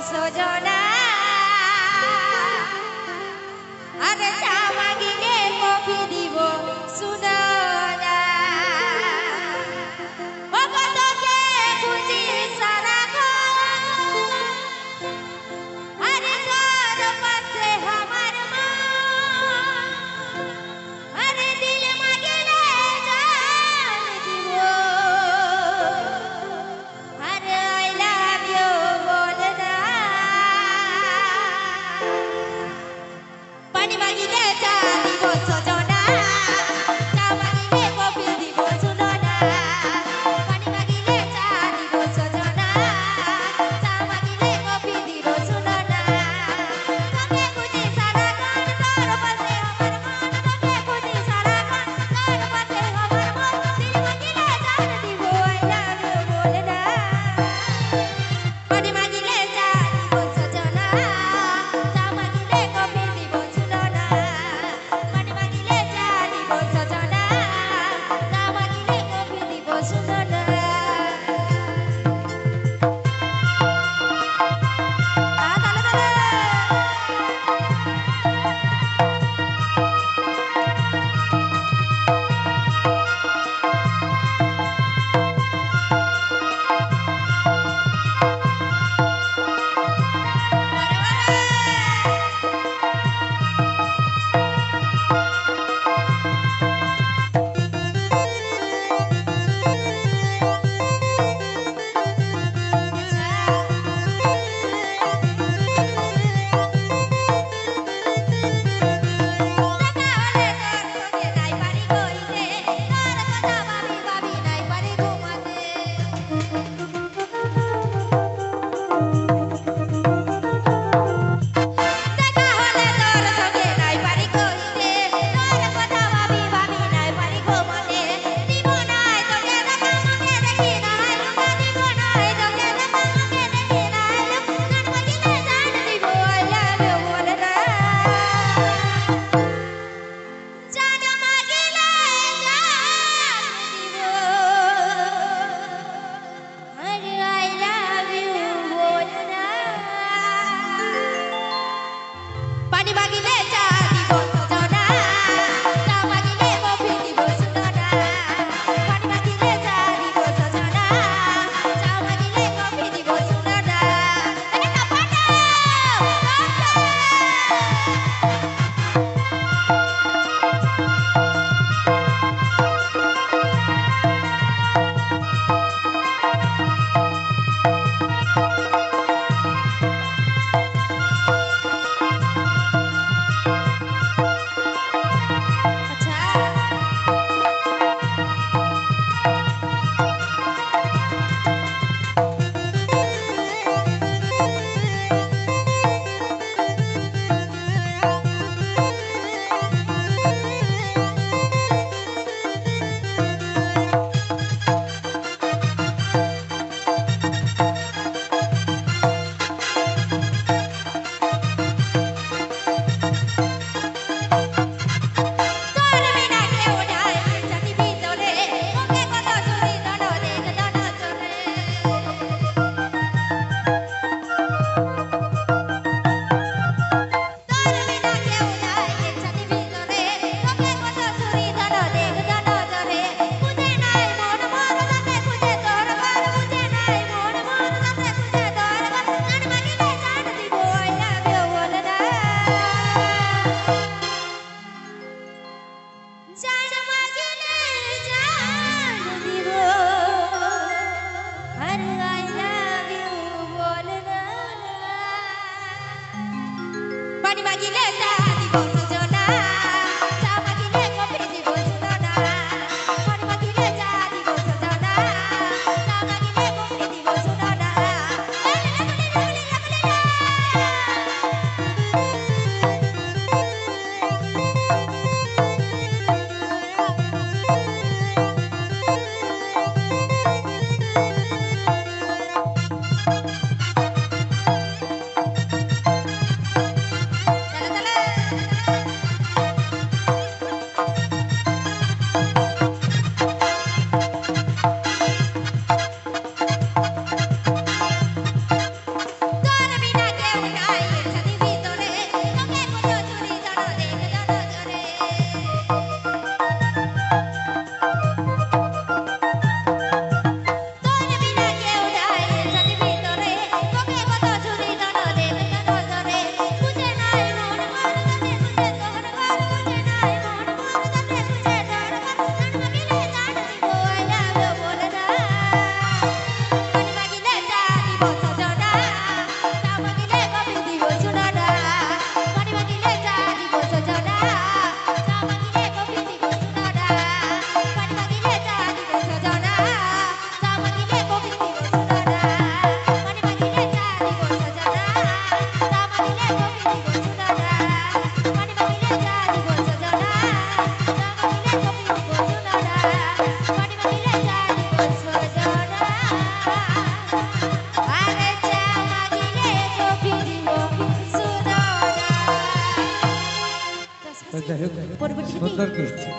সজনা আরে চা মাগিলে কফি দিব শুনো না ও কতকে খুঁজি সারাক্ষণ আরে তোর পাশে আমার মন আরে দিল মাগিলে জান দিব আরে আই লাভ ইউ বল না পানি মাগিলে চা দিব সজনা চা মাগিলে কফি দিব শুনো না পানি মাগিলে চা দিব সজনা চা মাগিলে কফি দিব শুনো না তোকে খুঁজি সারাক্ষণ তোর পাশে আমার মন তোকে খুঁজি সারাক্ষণ তোর পাশে আমার মন দিল মাগিলে জান দিব আই লাভ ইউ বল না পানি মাগিলে চা দিব সজনা চা মাগিলে কফি দিব শুনো না পানি মাগিলে চা দিব সজনা চা মাগিলে কফি দিব শুনো না পানি মাগিলে চা দিব সজনা চা মাগিলে কফি দিব শুনো না পানি মাগিলে চা দিব সজনা চা মাগিলে কফি দিব শুনো না আরে কাপাটা পানি মাগিলে চা দিব সজনা চা মাগিলে কফি দিব শুনো না পানি মাগিলে চা দিব সজনা চা মাগিলে কফি দিব শুনো না চলো চলো চা দিব সজনা চা মাগিলে কফি দিব সুননা পানি মাগিলে চা দিব সজনা আরে চা মাগিলে কফি দিব সুননা যাই হোক পরবর্তী সুন্দর গেয়েছে।